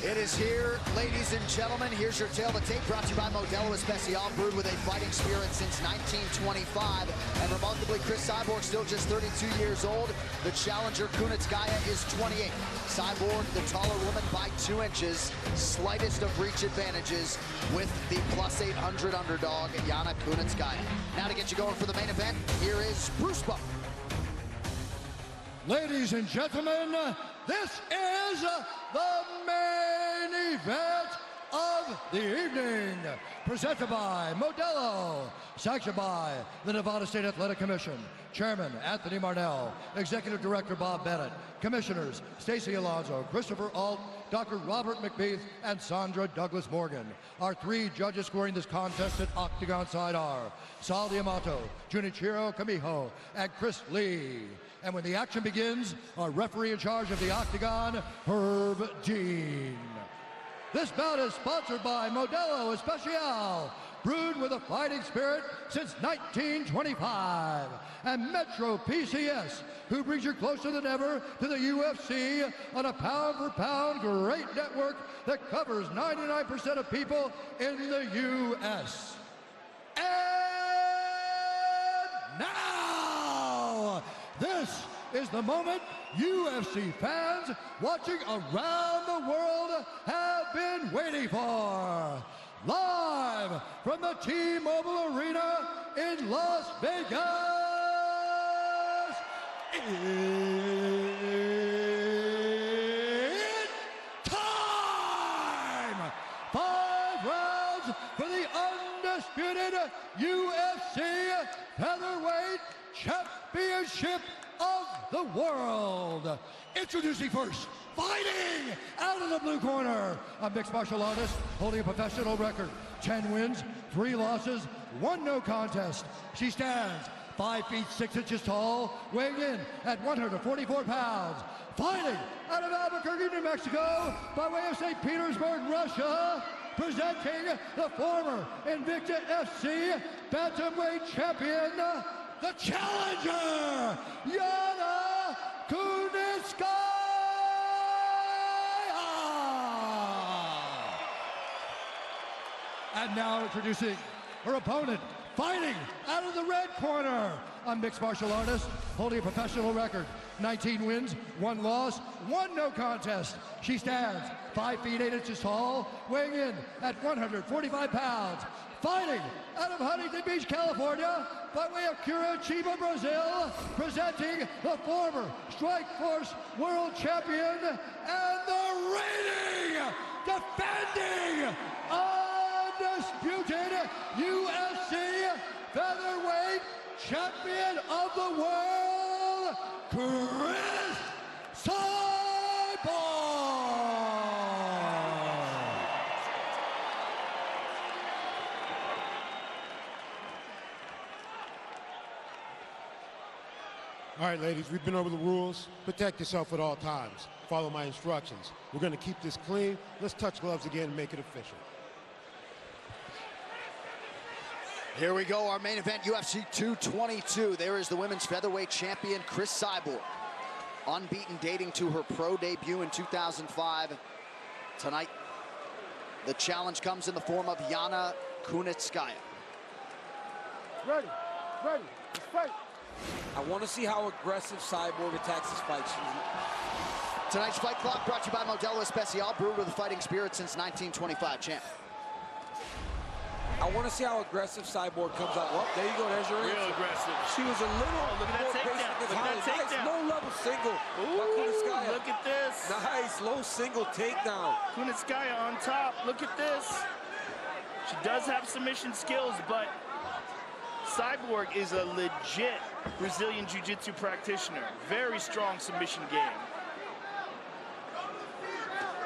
It is here, ladies and gentlemen. Here's your tale of the tape, brought to you by Modelo Especial, brewed with a fighting spirit since 1925. And remarkably, Cris Cyborg still just 32 years old. The challenger, Kunitskaya, is 28. Cyborg, the taller woman by 2 inches, slightest of reach advantages with the plus 800 underdog, Yana Kunitskaya. Now to get you going for the main event, here is Bruce Buck. Ladies and gentlemen, this is the main event of the evening, presented by Modelo, sanctioned by the Nevada State Athletic Commission, Chairman Anthony Marnell, Executive Director Bob Bennett, Commissioners Stacey Alonso, Christopher Alt, Dr. Robert McBeath, and Sandra Douglas Morgan. Our 3 judges scoring this contest at Octagon side are Sal Diamato, Junichiro Kamiho, and Chris Lee. And when the action begins, our referee in charge of the Octagon, Herb Dean. This bout is sponsored by Modelo Especial, brewed with a fighting spirit since 1925. And Metro PCS, who brings you closer than ever to the UFC on a pound-for-pound great network that covers 99% of people in the U.S. And now, this is the moment UFC fans watching around the world have been waiting for. Live from the T-Mobile Arena in Las Vegas, it's time! 5 rounds for the undisputed UFC Featherweight Championship of the world. Introducing first, fighting out of the blue corner, a mixed martial artist holding a professional record, 10 wins, 3 losses, 1 no contest. She stands 5 feet 6 inches tall, weighing in at 144 pounds. Fighting out of Albuquerque, New Mexico, by way of St. Petersburg, Russia, presenting the former Invicta FC bantamweight champion, the challenger, Yana Kunitskaya. And now introducing her opponent, fighting out of the red corner, a mixed martial artist holding a professional record, 19 wins, 1 loss, 1 no contest. She stands 5 feet 8 inches tall, weighing in at 145 pounds. Fighting out of Huntington Beach, California, by way of Curitiba, Brazil, presenting the former Strikeforce World Champion and the reigning, defending, undisputed UFC Featherweight Champion of the World, Cris Cyborg! All right, ladies, we've been over the rules. Protect yourself at all times. Follow my instructions. We're going to keep this clean. Let's touch gloves again and make it official. Here we go, our main event, UFC 222. There is the women's featherweight champion, Cris Cyborg. Unbeaten, dating to her pro debut in 2005. Tonight, the challenge comes in the form of Yana Kunitskaya. Ready, let's fight. I want to see how aggressive Cyborg attacks this fight. Tonight's Fight Clock brought to you by Modelo Especial, brewed with a fighting spirit since 1925. Champ. I want to see how aggressive Cyborg comes out. Well, there you go. There's your answer. Real aggressive. She was a little look at that takedown. Look at that takedown. Nice low-level single. Ooh, look at this. Nice low single takedown. Kunitskaya on top. Look at this. She does have submission skills, but Cyborg is a legit Brazilian Jiu-Jitsu practitioner. Very strong submission game.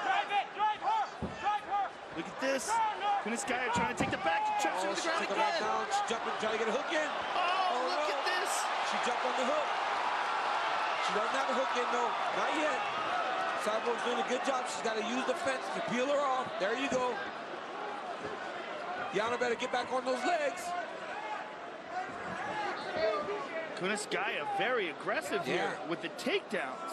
Drive her! Look at this. Kunitskaya trying to take the back. Traps her to the ground again. She's jumping, trying to get a hook in. Oh, look at this. She jumped on the hook. She doesn't have a hook in, though. Not yet. Cyborg's doing a good job. She's got to use the fence to peel her off. There you go. Yana better get back on those legs. Kunitskaya very aggressive here with the takedowns.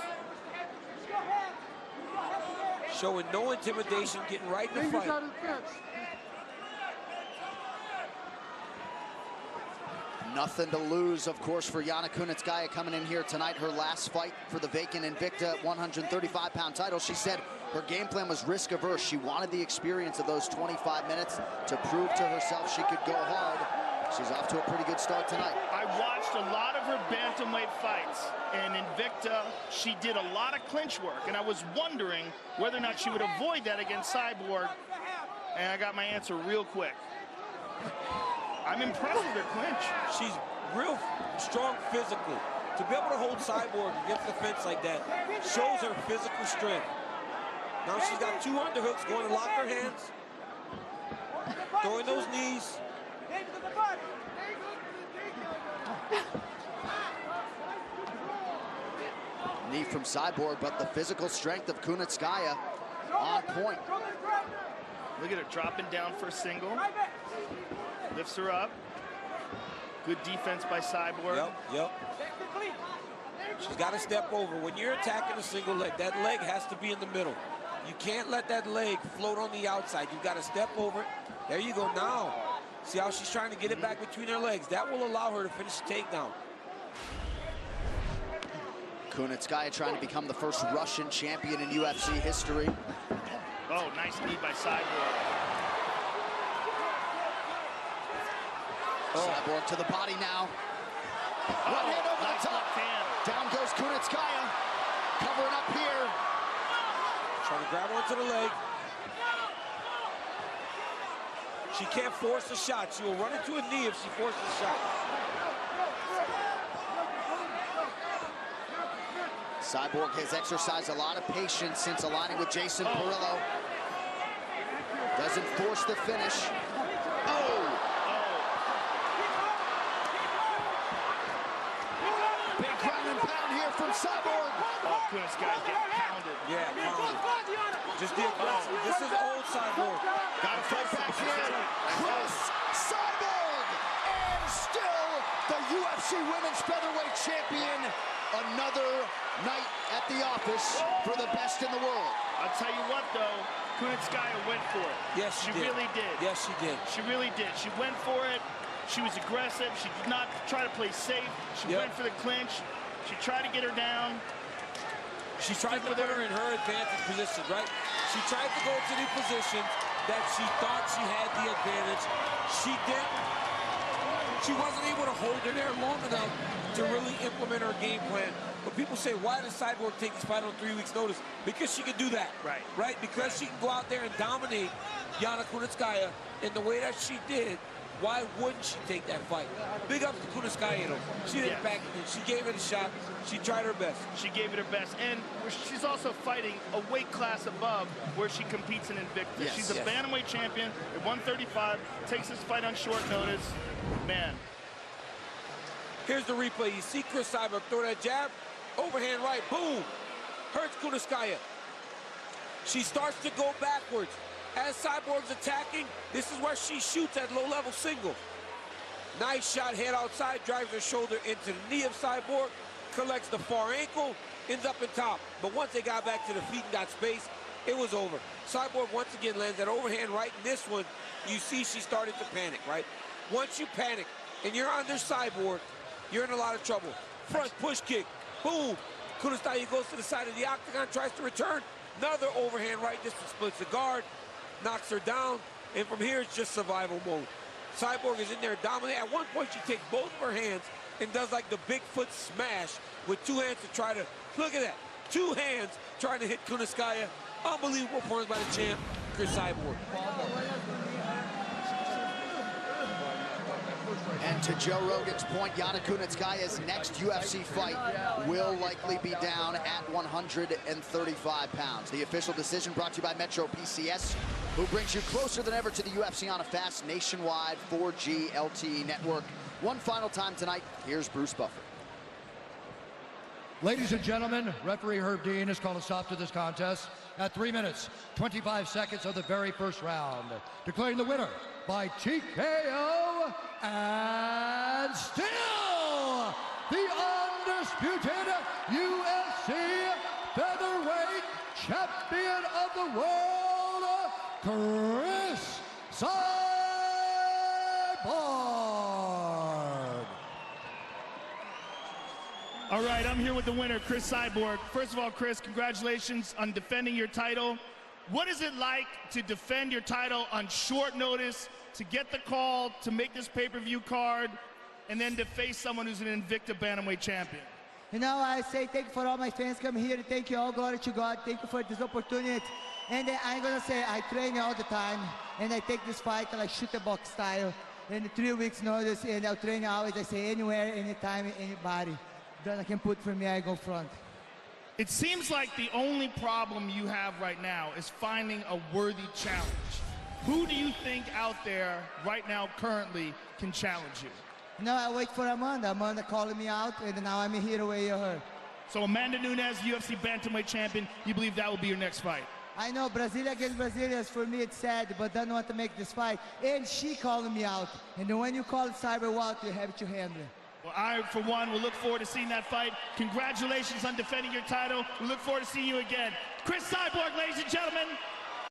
Showing no intimidation, getting right in the fight. Nothing to lose, of course, for Yana Kunitskaya coming in here tonight. Her last fight for the vacant Invicta 135-pound title. She said her game plan was risk-averse. She wanted the experience of those 25 minutes to prove to herself she could go hard. She's off to a pretty good start tonight. I watched a lot of her bantamweight fights, and Invicta, she did a lot of clinch work, and I was wondering whether or not she would avoid that against Cyborg, and I got my answer real quick. I'm impressed with her clinch. She's real strong physically. To be able to hold Cyborg against the fence like that shows her physical strength. Now she's got 2 underhooks going to lock her hands, throwing those knees. Knee from Cyborg, but the physical strength of Kunitskaya on point. Look at her dropping down for a single. Lifts her up. Good defense by Cyborg. Yep. She's got to step over. When you're attacking a single leg, that leg has to be in the middle. You can't let that leg float on the outside. You've got to step over it. There you go. Now, see how she's trying to get it back between her legs. That will allow her to finish the takedown. Kunitskaya trying to become the first Russian champion in UFC history. Oh, nice knee by Cyborg. Cyborg to the body now. One hand over the top. Down goes Kunitskaya. Covering up here. Trying to grab onto the leg. She can't force a shot. She will run into a knee if she forces a shot. Cyborg has exercised a lot of patience since aligning with Jason Perillo. Doesn't force the finish. Big ground and pound here from Cyborg. Oh, Kunitskaya getting pounded. Yeah, pounded. Just the aggressive. This is old Cyborg. Got to fight back here. Cris, Cyborg, and still the UFC Women's Featherweight Champion. Another night at the office for the best in the world. I'll tell you what, though, Kunitskaya went for it. Yes, she really did. Yes, she did. She really did. She went for it. She was aggressive. She did not try to play safe. She went for the clinch. She tried to get her down. She tried to put her in her advantage position, right? She tried to go to the positions that she thought she had the advantage. She didn't. She wasn't able to hold her there long enough to really implement her game plan. But people say, why does Cyborg take this fight on 3 weeks' notice? Because she can do that. Right? Because she can go out there and dominate Yana Kunitskaya in the way that she did. Why wouldn't she take that fight? Big ups to Kunitskaya, though. She didn't back it in. She gave it a shot. She tried her best. She gave it her best. And she's also fighting a weight class above where she competes in Invicta. She's a bantamweight champion at 135. Takes this fight on short notice. Man. Here's the replay. You see Cris Cyborg throw that jab. Overhand right. Boom. Hurts Kunitskaya. She starts to go backwards. As Cyborg's attacking, this is where she shoots at low-level single. Nice shot, head outside, drives her shoulder into the knee of Cyborg, collects the far ankle, ends up in top. But once they got back to the feet and got space, it was over. Cyborg once again lands that overhand right. In this one, you see she started to panic, right? Once you panic and you're under Cyborg, you're in a lot of trouble. Front push kick, boom. Kunitskaya goes to the side of the octagon, tries to return. Another overhand right, this one splits the guard. Knocks her down, and from here it's just survival mode. Cyborg is in there dominating. At one point she takes both of her hands and does like the Bigfoot smash with 2 hands to try to, look at that, 2 hands trying to hit Kunitskaya. Unbelievable performance by the champ, Cris Cyborg. And to Joe Rogan's point, Yana Kunitskaya's next UFC fight will likely be down at 135 pounds. The official decision brought to you by Metro PCS, who brings you closer than ever to the UFC on a fast nationwide 4G LTE network. One final time tonight, here's Bruce Buffer. Ladies and gentlemen, referee Herb Dean has called a stop to this contest at 3 minutes, 25 seconds of the very first round, declaring the winner by TKO and still the undisputed UFC featherweight champion of the Cris Cyborg. All right, I'm here with the winner, Cris Cyborg. First of all, Cris, congratulations on defending your title. What is it like to defend your title on short notice, to get the call, to make this pay-per-view card, and then to face someone who's an Invicta Bantamweight champion? You know, I say thank you for all my fans coming here. Thank you all, glory to God. Thank you for this opportunity. And I'm gonna say I train all the time, and I take this fight like shooter box style. In 3 weeks notice, and I'll train always. I say anywhere, anytime, anybody that I can put for me, I go front. It seems like the only problem you have right now is finding a worthy challenge. Who do you think out there right now currently can challenge you? No, I wait for Amanda. Amanda calling me out, and now I'm here to weigh her. So Amanda Nunes, UFC Bantamweight champion, you believe that will be your next fight? I know, Brazilian against Brazilians, for me it's sad, but don't want to make this fight. And she calling me out. And then when you call Cyborg out, you have to handle it. Well, I, for one, will look forward to seeing that fight. Congratulations on defending your title. We look forward to seeing you again. Cris Cyborg, ladies and gentlemen.